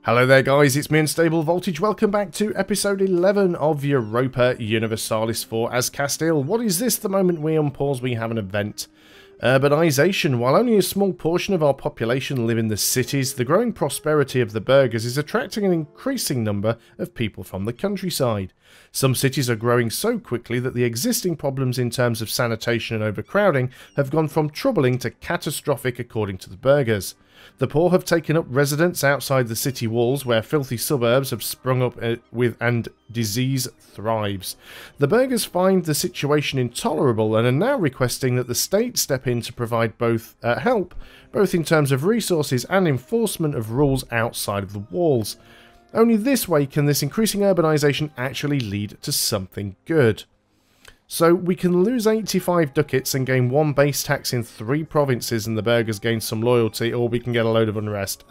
Hello there guys, it's me Unstable Voltage. Welcome back to episode 11 of Europa Universalis for As Castile. What is this? The moment we unpause, we have an event. Urbanization. While only a small portion of our population live in the cities, the growing prosperity of the burghers is attracting an increasing number of people from the countryside. Some cities are growing so quickly that the existing problems in terms of sanitation and overcrowding have gone from troubling to catastrophic according to the burghers. The poor have taken up residence outside the city walls where filthy suburbs have sprung up and disease thrives. The burghers find the situation intolerable and are now requesting that the state step in to provide both help, both in terms of resources and enforcement of rules outside of the walls. Only this way can this increasing urbanization actually lead to something good. So we can lose 85 ducats and gain 1 base tax in 3 provinces and the burghers gain some loyalty, or we can get a load of unrest.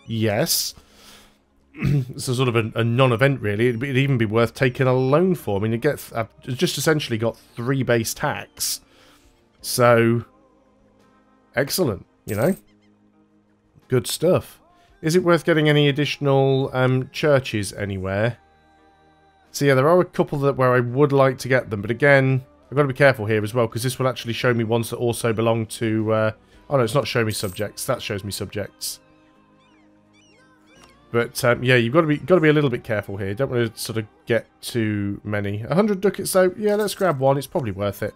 Yes. It's a sort of a non-event really. It'd even be worth taking a loan for. I mean, I've just essentially got 3 base tax. So, excellent, you know. Good stuff. Is it worth getting any additional churches anywhere? So yeah, there are a couple where I would like to get them, but again, I've got to be careful here as well, because this will actually show me ones that also belong to... oh no, it's not show me subjects, that shows me subjects. But yeah, you've got to be a little bit careful here. Don't want to sort of get too many. 100 ducats though, yeah, let's grab 1, it's probably worth it.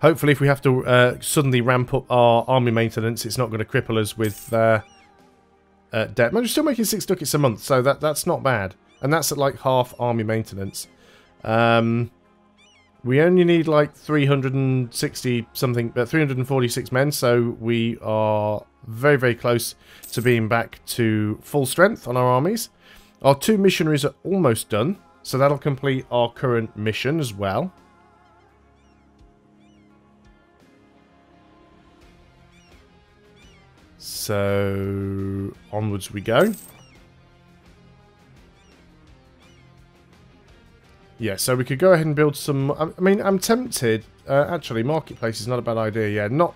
Hopefully if we have to suddenly ramp up our army maintenance, it's not going to cripple us with debt. We're still making 6 ducats a month, so that's not bad. And that's at like half army maintenance. We only need like 360 something, 346 men, so we are very, very close to being back to full strength on our armies. Our 2 missionaries are almost done, so that'll complete our current mission as well. So onwards we go. Yeah, so we could go ahead and build some... I mean, I'm tempted. Actually, marketplace is not a bad idea. Yeah, not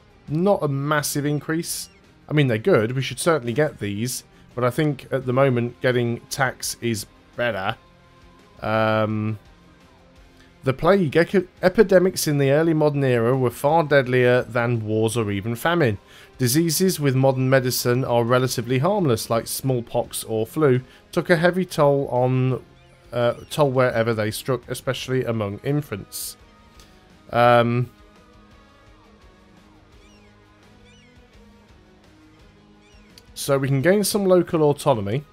a massive increase. I mean, they're good. We should certainly get these. But I think at the moment, getting tax is better. The plague epidemics in the early modern era were far deadlier than wars or even famine. Diseases with modern medicine are relatively harmless, like smallpox or flu, took a heavy toll on... toll wherever they struck, especially among infants. So we can gain some local autonomy,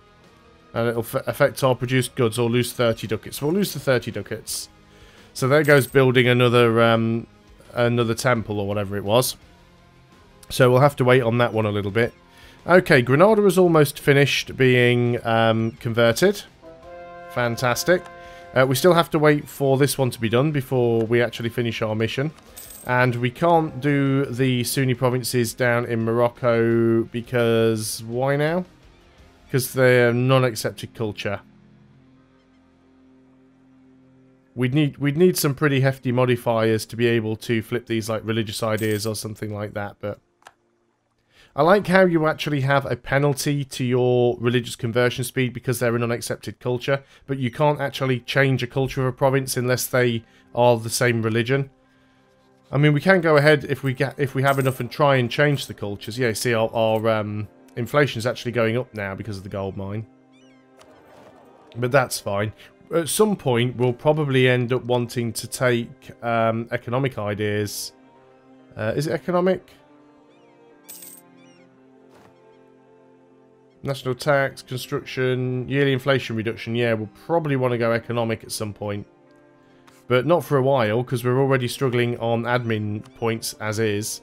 and it'll affect our produced goods, or lose 30 ducats. We'll lose the 30 ducats. So there goes building another another temple or whatever it was. So we'll have to wait on that one a little bit. Okay, Granada is almost finished being converted. Fantastic. We still have to wait for this one to be done before we actually finish our mission. And we can't do the Sunni provinces down in Morocco because... why now? Because they're non-accepted culture. We'd need some pretty hefty modifiers to be able to flip these like religious ideas or something like that, but... I like how you actually have a penalty to your religious conversion speed because they're an unaccepted culture, but you can't actually change a culture of a province unless they are the same religion. I mean, we can go ahead if we have enough and try and change the cultures. Yeah, see, our inflation is actually going up now because of the gold mine, but that's fine. At some point, we'll probably end up wanting to take economic ideas. Is it economic? National tax, construction, yearly inflation reduction. Yeah, we'll probably want to go economic at some point. But not for a while, because we're already struggling on admin points as is.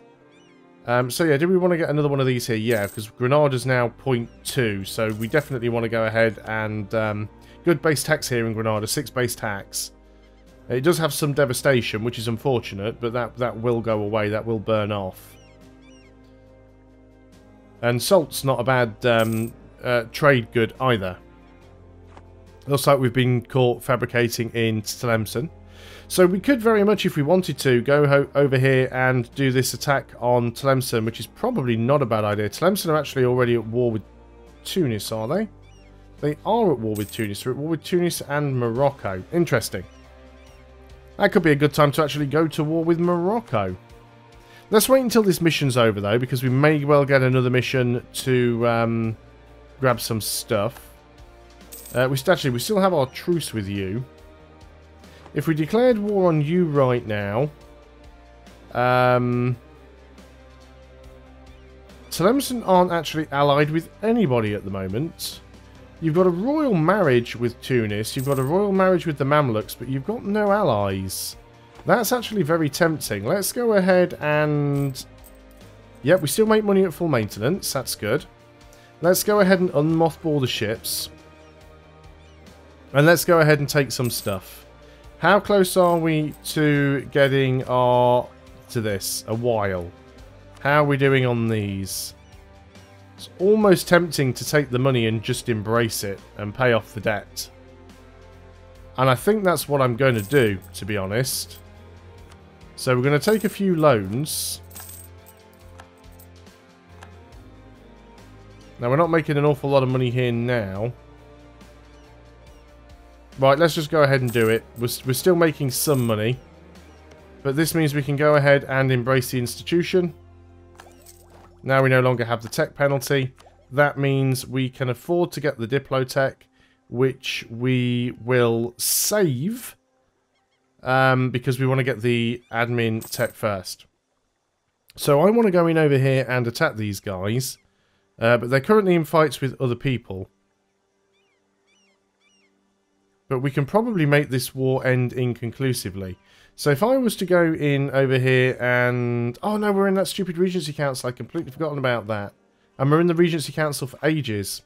So yeah, do we want to get another one of these here? Yeah, because Granada's now 0.2, so we definitely want to go ahead and... good base tax here in Granada, 6 base tax. It does have some devastation, which is unfortunate, but that will go away, that will burn off. And salt's not a bad trade good either. Looks like we've been caught fabricating in Tlemcen. So we could very much, if we wanted to, go over here and do this attack on Tlemcen, which is probably not a bad idea. Tlemcen are actually already at war with Tunis, are they? They are at war with Tunis. They're at war with Tunis and Morocco. Interesting. That could be a good time to actually go to war with Morocco. Let's wait until this mission's over, though, because we may well get another mission to grab some stuff. We still have our truce with you. If we declared war on you right now... Tlemcen aren't actually allied with anybody at the moment. You've got a royal marriage with Tunis, you've got a royal marriage with the Mamluks, but you've got no allies. That's actually very tempting. Let's go ahead and... Yep, we still make money at full maintenance, that's good. Let's go ahead and unmothball the ships. And let's go ahead and take some stuff. How close are we to getting our... to this? A while. How are we doing on these? It's almost tempting to take the money and just embrace it and pay off the debt. And I think that's what I'm going to do, to be honest. So we're going to take a few loans. Now, we're not making an awful lot of money here now. Right, let's just go ahead and do it. We're still making some money. But this means we can go ahead and embrace the institution. Now we no longer have the tech penalty. That means we can afford to get the Diplotech, which we will save because we want to get the admin tech first. So I want to go in over here and attack these guys, but they're currently in fights with other people. But we can probably make this war end inconclusively. So if I was to go in over here and... Oh no, we're in that stupid Regency Council. I'd completely forgotten about that. And we're in the Regency Council for ages.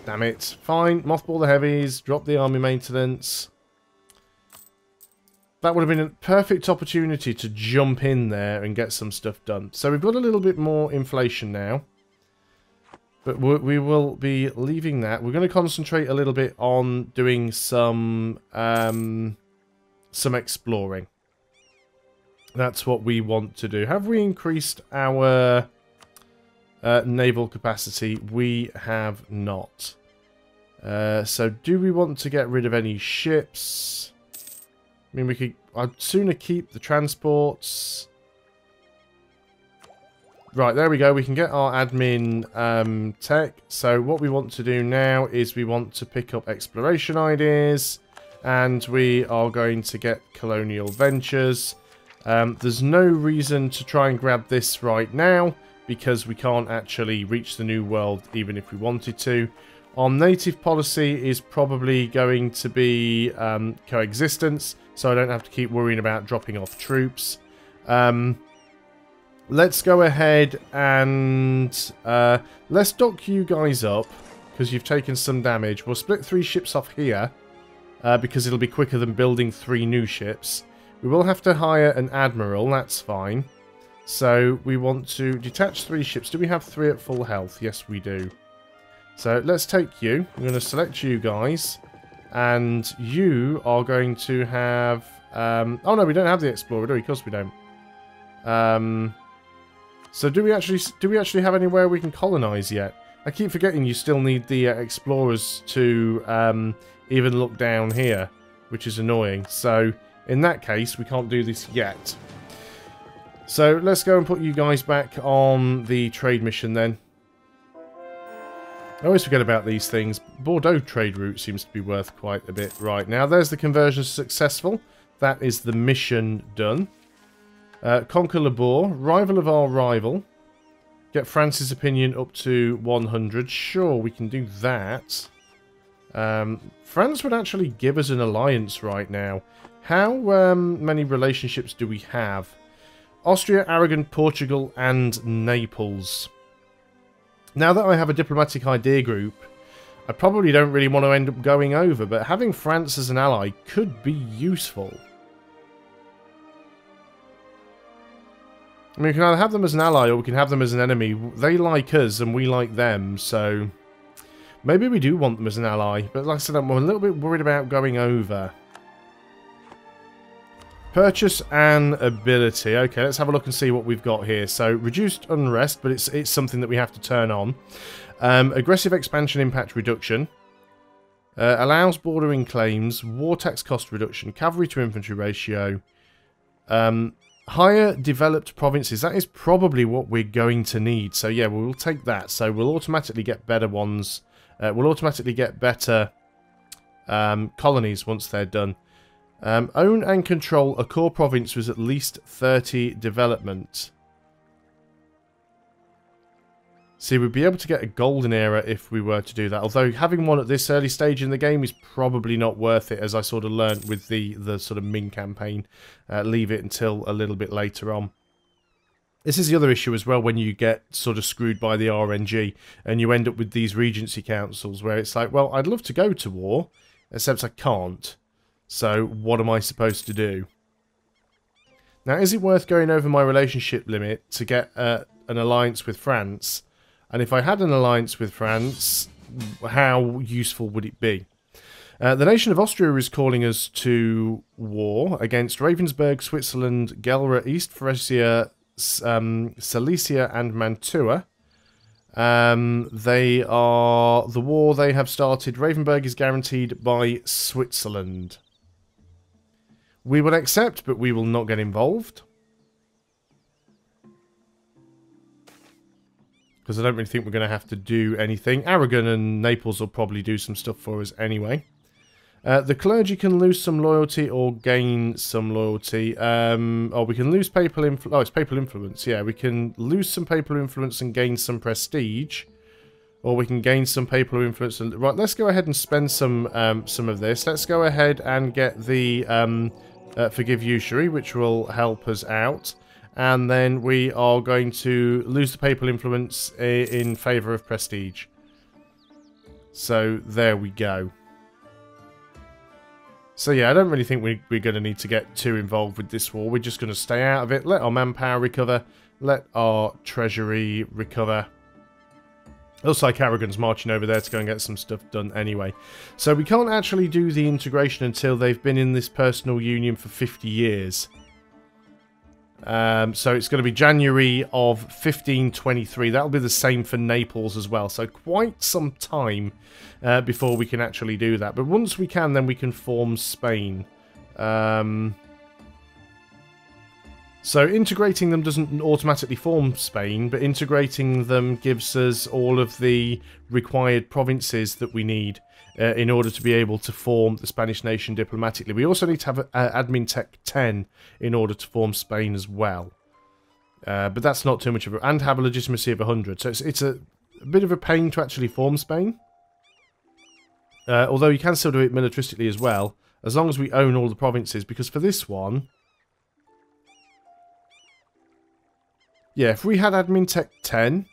Damn it. Fine, mothball the heavies, drop the army maintenance. That would have been a perfect opportunity to jump in there and get some stuff done. So we've got a little bit more inflation now. But we will be leaving that. We're going to concentrate a little bit on doing some exploring. That's what we want to do. Have we increased our naval capacity? We have not. So do we want to get rid of any ships? I mean, we could... I'd sooner keep the transports. Right, there we go. We can get our admin tech. So what we want to do now is we want to pick up exploration ideas. And we are going to get colonial ventures. There's no reason to try and grab this right now, because we can't actually reach the New World even if we wanted to. Our native policy is probably going to be coexistence, so I don't have to keep worrying about dropping off troops. Let's go ahead and let's dock you guys up, because you've taken some damage. We'll split 3 ships off here. Because it'll be quicker than building 3 new ships. We will have to hire an admiral, that's fine. So we want to detach 3 ships. Do we have 3 at full health? Yes, we do. So let's take you. I'm going to select you guys. And you are going to have... oh no, we don't have the explorer, do we? Of course we don't. So do we actually have anywhere we can colonize yet? I keep forgetting you still need the explorers to... even look down here, which is annoying. So, in that case, we can't do this yet. So, let's go and put you guys back on the trade mission then. I always forget about these things. Bordeaux trade route seems to be worth quite a bit right now. There's the conversion successful. That is the mission done. Conquer Le Bourg, rival of our rival. Get France's opinion up to 100. Sure, we can do that. France would actually give us an alliance right now. How many relationships do we have? Austria, Aragon, Portugal, and Naples. Now that I have a diplomatic idea group, I probably don't really want to end up going over, but having France as an ally could be useful. I mean, we can either have them as an ally or we can have them as an enemy. They like us and we like them, so... Maybe we do want them as an ally, but like I said, I'm a little bit worried about going over. Purchase an ability. Okay, let's have a look and see what we've got here. So, reduced unrest, but it's something that we have to turn on. Aggressive expansion impact reduction. Allows bordering claims. War tax cost reduction. Cavalry to infantry ratio. Higher developed provinces. That is probably what we're going to need. So yeah, we'll take that. So we'll automatically get better ones. We'll automatically get better colonies once they're done. Own and control a core province with at least 30 development. See, we'd be able to get a golden era if we were to do that. Although having one at this early stage in the game is probably not worth it, as I sort of learnt with the sort of Ming campaign. Leave it until a little bit later on. This is the other issue as well when you get sort of screwed by the RNG and you end up with these regency councils where it's like, well, I'd love to go to war, except I can't. So what am I supposed to do? Now, is it worth going over my relationship limit to get an alliance with France? And if I had an alliance with France, how useful would it be? The nation of Austria is calling us to war against Ravensburg, Switzerland, Gelre, East Frisia, Silesia and Mantua. The war they have started. Ravensburg is guaranteed by Switzerland. We will accept, but we will not get involved. Because I don't really think we're going to have to do anything. Aragon and Naples will probably do some stuff for us anyway. The clergy can lose some loyalty or gain some loyalty. Or we can lose papal influence. Oh, it's papal influence. Yeah, we can lose some papal influence and gain some prestige. Or we can gain some papal influence. Right, let's go ahead and spend some of this. Let's go ahead and get the forgive usury, which will help us out. And then we are going to lose the papal influence in favour of prestige. So there we go. So yeah, I don't really think we're going to need to get too involved with this war. We're just going to stay out of it, let our manpower recover, let our treasury recover. Looks like Aragon's marching over there to go and get some stuff done anyway. So we can't actually do the integration until they've been in this personal union for 50 years. So it's going to be January of 1523. That'll be the same for Naples as well. So quite some time before we can actually do that. But once we can, then we can form Spain. So integrating them doesn't automatically form Spain, but integrating them gives us all of the required provinces that we need in order to be able to form the Spanish nation diplomatically. We also need to have admin tech 10 in order to form Spain as well. But that's not too much of a... And have a legitimacy of 100. So it's a bit of a pain to actually form Spain. Although you can still do it militaristically as well, as long as we own all the provinces. Because for this one... Yeah, if we had admin tech 10...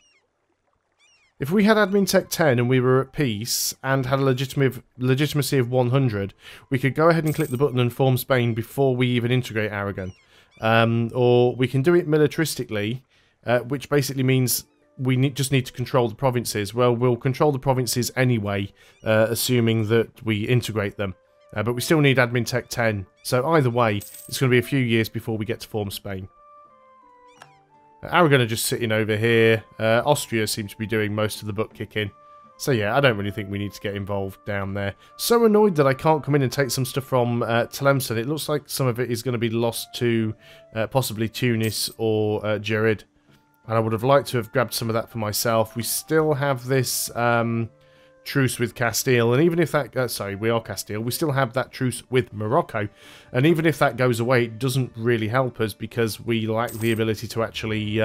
If we had admin tech 10 and we were at peace and had a legitimacy of 100, we could go ahead and click the button and form Spain before we even integrate Aragon. Or we can do it militaristically, which basically means we just need to control the provinces. Well, we'll control the provinces anyway, assuming that we integrate them. But we still need admin tech 10. So either way, it's going to be a few years before we get to form Spain. Aragon are just sitting over here. Austria seems to be doing most of the butt kicking. So yeah, I don't really think we need to get involved down there. So annoyed that I can't come in and take some stuff from Tlemcen. It looks like some of it is going to be lost to possibly Tunis or Jerid. And I would have liked to have grabbed some of that for myself. We still have this truce with Castile. And even if that... sorry, we are Castile. We still have that truce with Morocco. And even if that goes away, it doesn't really help us because we lack the ability to actually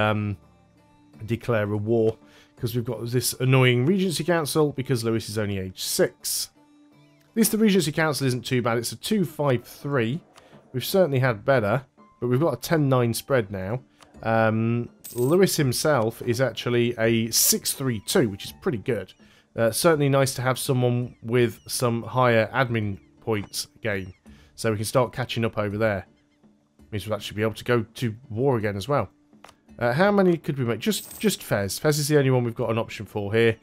declare a war. Because we've got this annoying Regency Council because Lewis is only age 6. At least the Regency Council isn't too bad. It's a 2-5-3. We've certainly had better. But we've got a 10-9 spread now. Lewis himself is actually a 6-3-2, which is pretty good. Certainly nice to have someone with some higher admin points gain. So we can start catching up over there. Means we'll actually be able to go to war again as well. How many could we make? Just Fez. Fez is the only one we've got an option for here.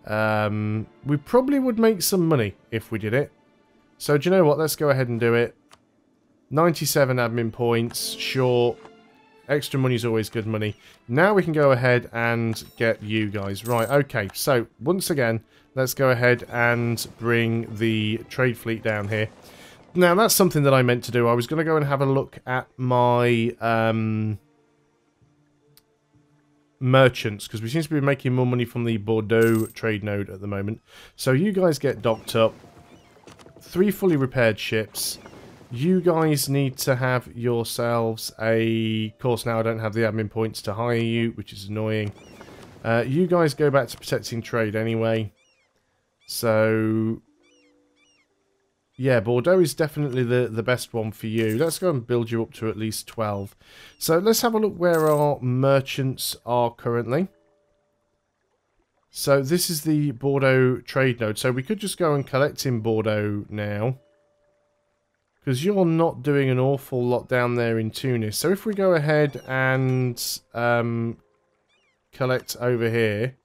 We probably would make some money if we did it. So do you know what? Let's go ahead and do it. 97 admin points. Sure. extra money is always good money. Now we can go ahead and get you guys. Right, okay. So, once again, let's go ahead and bring the trade fleet down here. Now, that's something that I meant to do. I was going to go and have a look at my merchants, because we seem to be making more money from the Bordeaux trade node at the moment. So you guys get docked up. 3 fully repaired ships. You guys need to have yourselves a... Of course, now I don't have the admin points to hire you, which is annoying. You guys go back to protecting trade anyway. So... yeah, Bordeaux is definitely the best one for you. Let's go and build you up to at least 12. So let's have a look where our merchants are currently. So this is the Bordeaux trade node. So we could just go and collect in Bordeaux now, because you're not doing an awful lot down there in Tunis. So if we go ahead and collect over here.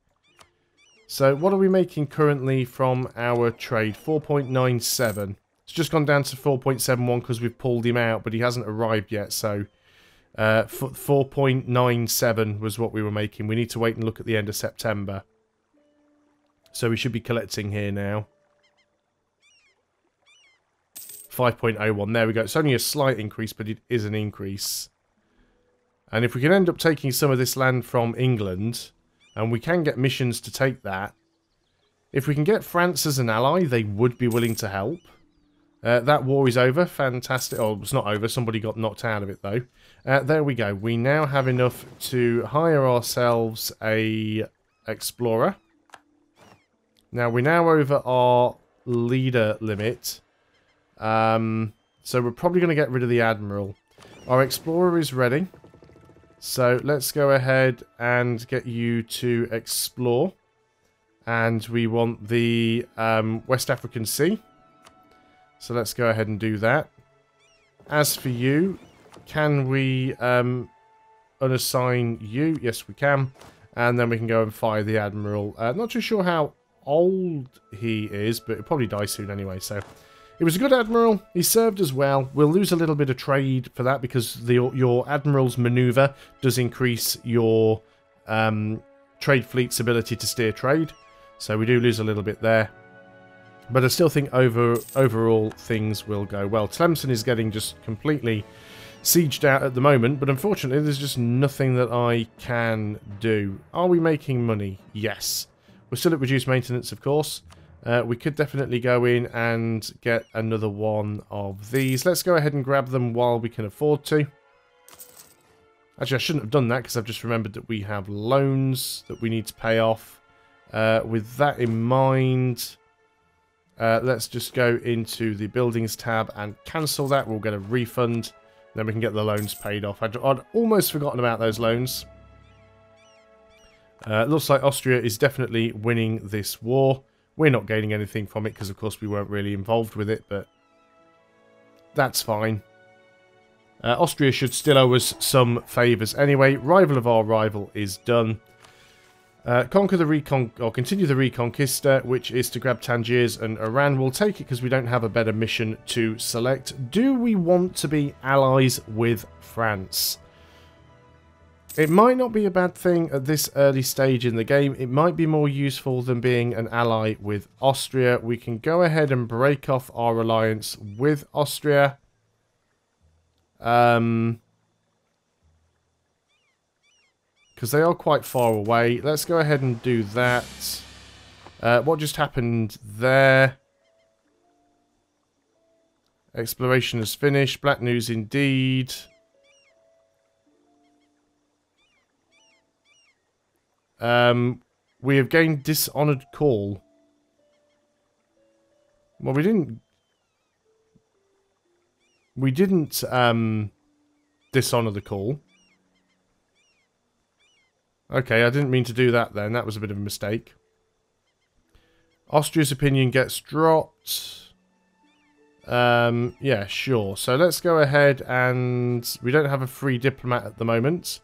So what are we making currently from our trade? 4.97. It's just gone down to 4.71 because we've pulled him out, but he hasn't arrived yet. So 4.97 was what we were making. We need to wait and look at the end of September. So we should be collecting here now. 5.01. There we go. It's only a slight increase, but it is an increase. And if we can end up taking some of this land from England, and we can get missions to take that, if we can get France as an ally, they would be willing to help. That war is over. Fantastic. Oh, it's not over. Somebody got knocked out of it, though. There we go. We now have enough to hire ourselves a explorer. Now, we're now over our leader limit. So we're probably going to get rid of the admiral. Our explorer is ready. So let's go ahead and get you to explore. And we want the West African Sea. So let's go ahead and do that. As for you, can we unassign you? Yes, we can. And then we can go and fire the admiral. Not too sure how old he is, but he'll probably die soon anyway. So it was a good admiral. He served as well. We'll lose a little bit of trade for that because your admiral's maneuver does increase your trade fleet's ability to steer trade. So we do lose a little bit there. But I still think overall things will go well. Tlemcen is getting just completely sieged out at the moment, but unfortunately there's just nothing that I can do. Are we making money? Yes. We're still at reduced maintenance, of course. We could definitely go in and get another one of these. Let's go ahead and grab them while we can afford to. Actually, I shouldn't have done that because I've just remembered that we have loans that we need to pay off. With that in mind, let's just go into the buildings tab and cancel that. We'll get a refund. Then we can get the loans paid off. I'd almost forgotten about those loans. Looks like Austria is definitely winning this war. We're not gaining anything from it because, of course, we weren't really involved with it, but that's fine. Austria should still owe us some favours anyway. Rival of our rival is done. Conquer the or continue the Reconquista, which is to grab Tangiers and Iran. We'll take it because we don't have a better mission to select. Do we want to be allies with France? It might not be a bad thing at this early stage in the game. It might be more useful than being an ally with Austria. We can go ahead and break off our alliance with Austria. Because they are quite far away. Let's go ahead and do that. What just happened there? Exploration is finished. Black news indeed. We have gained dishonored call. Well, we didn't dishonor the call. Okay, I didn't mean to do that then. That was a bit of a mistake. Austria's opinion gets dropped. Yeah, sure. So let's go ahead and... we don't have a free diplomat at the moment.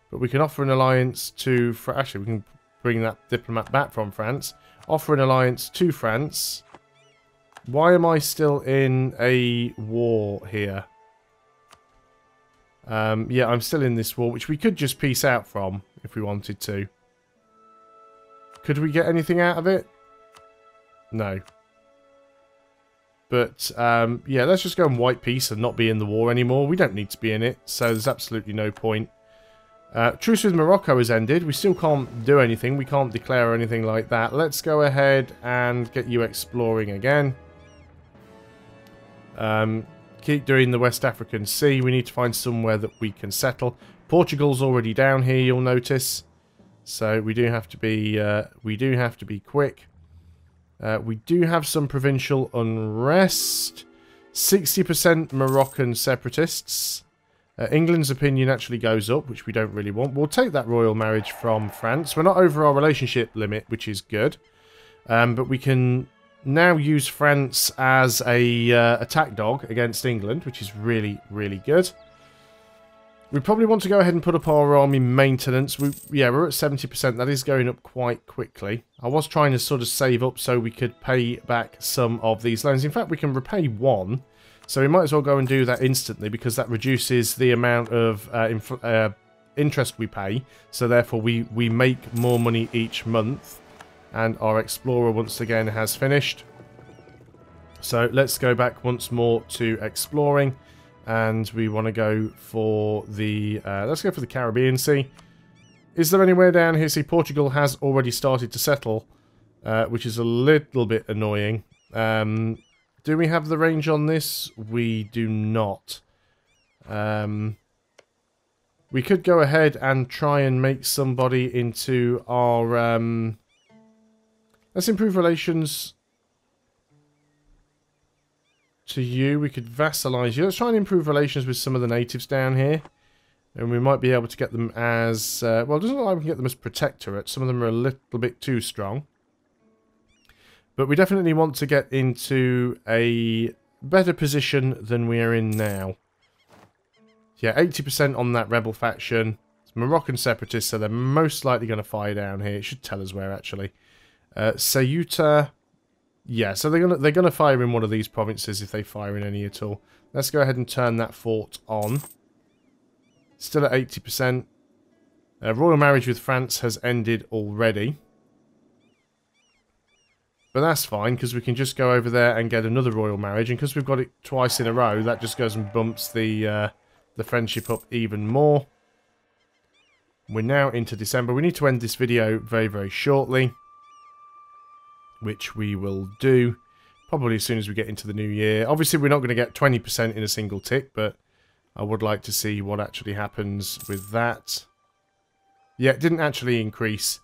But we can offer an alliance to... actually, we can bring that diplomat back from France. Offer an alliance to France. Why am I still in a war here? Yeah, I'm still in this war, which we could just peace out from if we wanted to. Could we get anything out of it? No. But, yeah, let's just go and wipe peace and not be in the war anymore. We don't need to be in it, so there's absolutely no point. Truce with Morocco has ended. We still can't do anything. We can't declare anything like that. Let's go ahead and get you exploring again. Keep doing the West African Sea. We need to find somewhere that we can settle. Portugal's already down here, you'll notice. So we do have to be quick. We do have some provincial unrest. 60% Moroccan separatists. England's opinion actually goes up, which we don't really want. We'll take that royal marriage from France. We're not over our relationship limit, which is good. But we can now use France as a attack dog against England, which is really, really good. We probably want to go ahead and put up our army maintenance. Yeah, we're at 70%. That is going up quite quickly. I was trying to sort of save up so we could pay back some of these loans. In fact, we can repay one. So we might as well go and do that instantly because that reduces the amount of interest we pay. So therefore, we make more money each month. And our explorer once again has finished. So let's go back once more to exploring. And we want to go for the... let's go for the Caribbean Sea. Is there anywhere down here? See, Portugal has already started to settle, which is a little bit annoying. Do we have the range on this? We do not. We could go ahead and try and make somebody into our... let's improve relations to you. We could vassalize you. Let's try and improve relations with some of the natives down here. And we might be able to get them as... well, it doesn't look like we can get them as protectorate. Some of them are a little bit too strong. But we definitely want to get into a better position than we are in now. Yeah, 80% on that rebel faction. It's Moroccan separatists, so they're most likely going to fire down here. It should tell us where, actually. Ceuta... Yeah, so they're gonna fire in one of these provinces if they fire in any at all. Let's go ahead and turn that fort on. Still at 80%. Royal marriage with France has ended already. But that's fine, because we can just go over there and get another royal marriage. And because we've got it twice in a row, that just goes and bumps the friendship up even more. We're now into December. We need to end this video very, very shortly. Which we will do probably as soon as we get into the new year. Obviously, we're not going to get 20% in a single tick, but I would like to see what actually happens with that. Yeah, it didn't actually increase.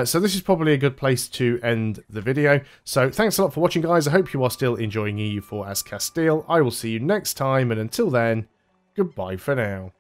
So this is probably a good place to end the video. So thanks a lot for watching, guys. I hope you are still enjoying EU4 as Castile. I will see you next time, and until then, goodbye for now.